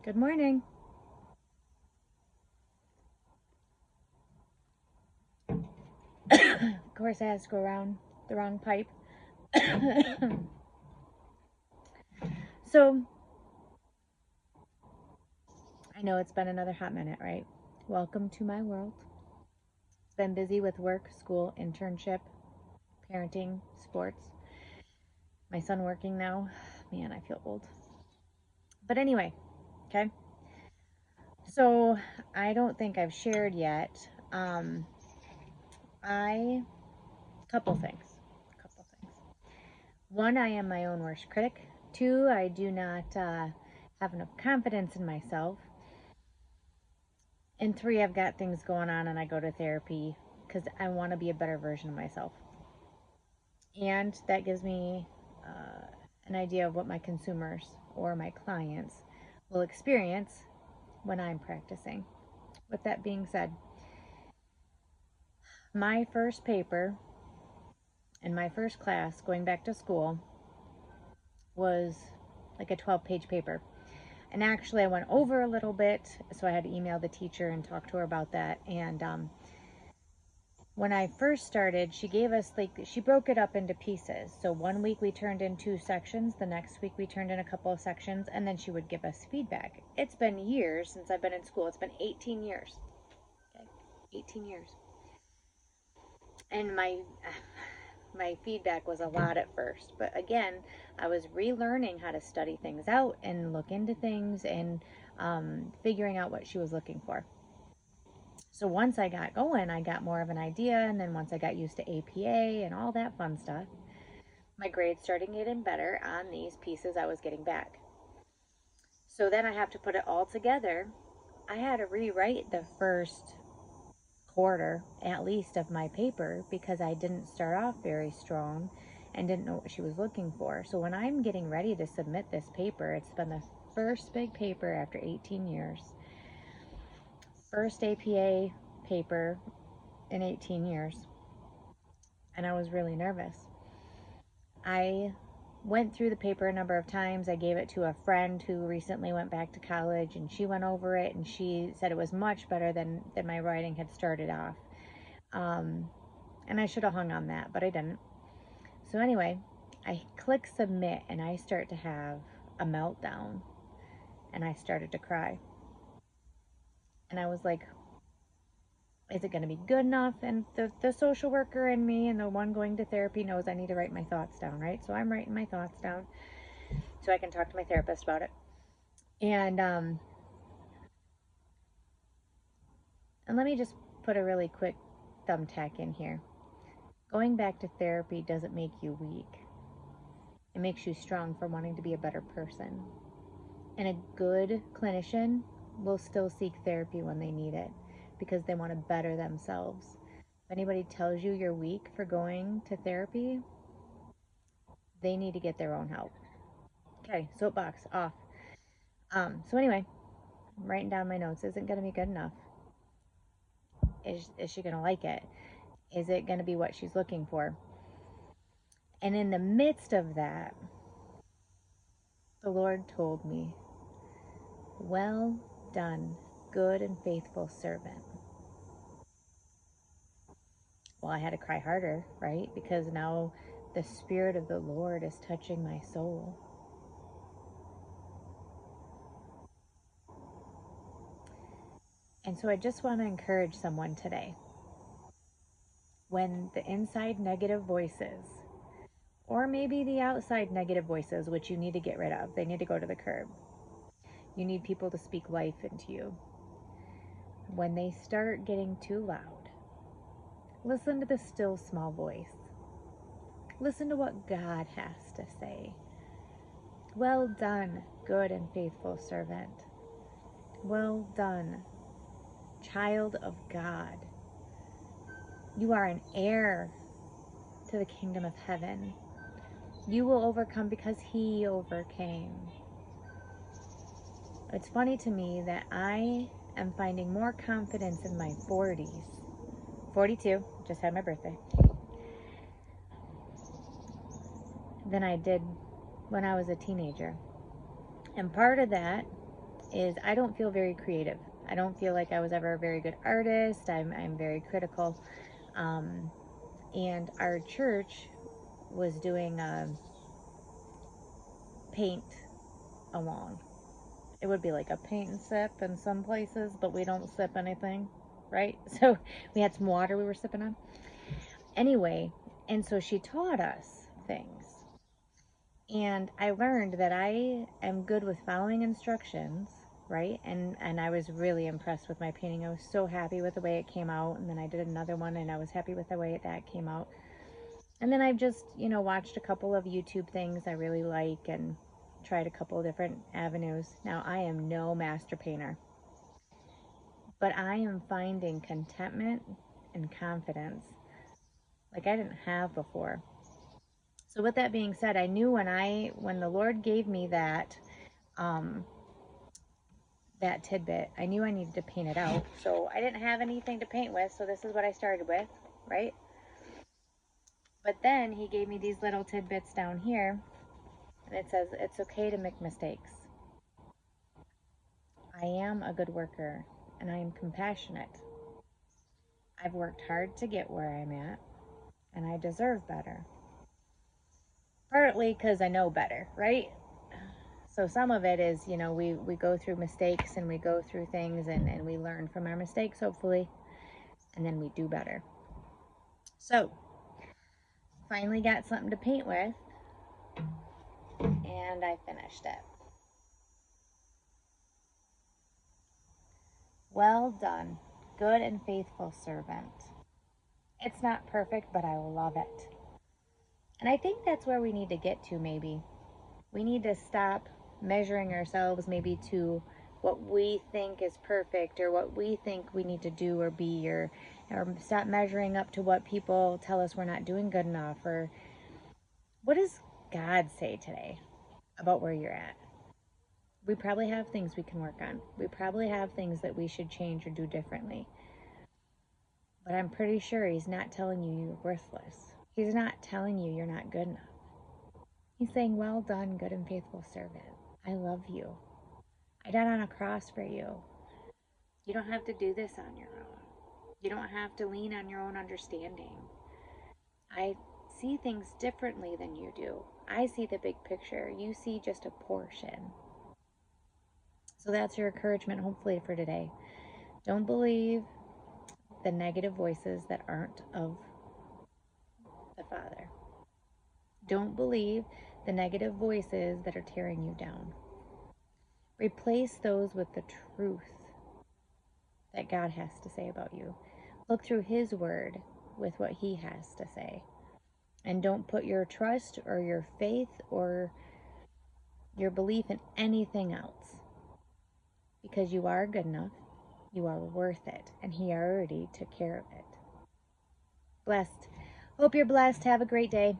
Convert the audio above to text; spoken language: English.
Good morning. Of course, I had to go around the wrong pipe. So, I know it's been another hot minute, right? Welcome to my world. It's been busy with work, school, internship, parenting, sports. My son working now. Man, I feel old. But anyway, okay. So, I don't think I've shared yet. I couple things. Couple things. One, I am my own worst critic. Two, I do not have enough confidence in myself. And three, I've got things going on and I go to therapy because I want to be a better version of myself. And that gives me an idea of what my consumers or my clients will experience when I'm practicing. With that being said, my first paper in my first class going back to school was like a 12-page paper. And actually, I went over a little bit, so I had to email the teacher and talk to her about that. And when I first started, she gave us she broke it up into pieces. So one week we turned in 2 sections, the next week we turned in a couple of sections, and then she would give us feedback. It's been years since I've been in school. It's been 18 years. Okay, 18 years. And my feedback was a lot at first, but again, I was relearning how to study things out and look into things and figuring out what she was looking for. So once I got going, I got more of an idea, and then once I got used to APA and all that fun stuff, my grades started getting better on these pieces I was getting back. So then I have to put it all together. I had to rewrite the first quarter, at least, of my paper because I didn't start off very strong and didn't know what she was looking for. So when I'm getting ready to submit this paper, it's been the first big paper after 18 years. First APA paper in 18 years. And I was really nervous. I went through the paper a number of times. I gave it to a friend who recently went back to college, and she went over it and she said it was much better than my writing had started off. And I should have hung on that, but I didn't. So anyway, I click submit and I start to have a meltdown and I started to cry. And I was like, is it going to be good enough? And the social worker in me and the one going to therapy knows I need to write my thoughts down, right? So I'm writing my thoughts down so I can talk to my therapist about it. And let me just put a really quick thumbtack in here. Going back to therapy doesn't make you weak. It makes you strong for wanting to be a better person. And a good clinician will still seek therapy when they need it because they want to better themselves. If anybody tells you you're weak for going to therapy, they need to get their own help. Okay, soapbox off. So anyway, I'm writing down my notes. Isn't going to be good enough. Is she going to like it? Is it going to be what she's looking for? And in the midst of that, the Lord told me, well done, good and faithful servant. Well, I had to cry harder, right? Because now the Spirit of the Lord is touching my soul. And so I just want to encourage someone today. When the inside negative voices, or maybe the outside negative voices, which you need to get rid of, they need to go to the curb. You need people to speak life into you. When they start getting too loud, listen to the still small voice. Listen to what God has to say. Well done, good and faithful servant. Well done, child of God. You are an heir to the kingdom of heaven. You will overcome because He overcame. It's funny to me that I am finding more confidence in my 40s. 42, just had my birthday, than I did when I was a teenager. And part of that is I don't feel very creative. I don't feel like I was ever a very good artist. I'm very critical. And our church was doing a paint along. It would be like a paint and sip in some places, but we don't sip anything, right? So we had some water we were sipping on. Anyway, and so she taught us things. And I learned that I am good with following instructions, right? And I was really impressed with my painting. I was so happy with the way it came out. And then I did another one and I was happy with the way that came out. And then I've just, watched a couple of YouTube things I really like and tried a couple of different avenues. Now, I am no master painter, but I am finding contentment and confidence like I didn't have before. So with that being said, I knew when the Lord gave me um, that tidbit, I knew I needed to paint it out. So I didn't have anything to paint with, so this is what I started with, right? But then he gave me these little tidbits down here, and it says, it's okay to make mistakes. I am a good worker, and I am compassionate. I've worked hard to get where I'm at, and I deserve better. Partly because I know better, right? So some of it is, we go through mistakes and we go through things and we learn from our mistakes, hopefully, and then we do better. So, finally got something to paint with, and I finished it. Well done, good and faithful servant. It's not perfect, but I love it. And I think that's where we need to get to, maybe. We need to stop measuring ourselves maybe to what we think is perfect or what we think we need to do or be, or stop measuring up to what people tell us we're not doing good enough. Or what does God say today about where you're at? We probably have things we can work on. We probably have things that we should change or do differently. But I'm pretty sure he's not telling you you're worthless. He's not telling you you're not good enough. He's saying, well done, good and faithful servant. I love you. I died on a cross for you. You don't have to do this on your own. You don't have to lean on your own understanding. I see things differently than you do. I see the big picture. You see just a portion. So that's your encouragement, hopefully, for today. Don't believe the negative voices that aren't of the Father. Don't believe the negative voices that are tearing you down. Replace those with the truth that God has to say about you. Look through His Word with what He has to say. And don't put your trust or your faith or your belief in anything else. Because you are good enough. You are worth it. And He already took care of it. Blessed. Hope you're blessed. Have a great day.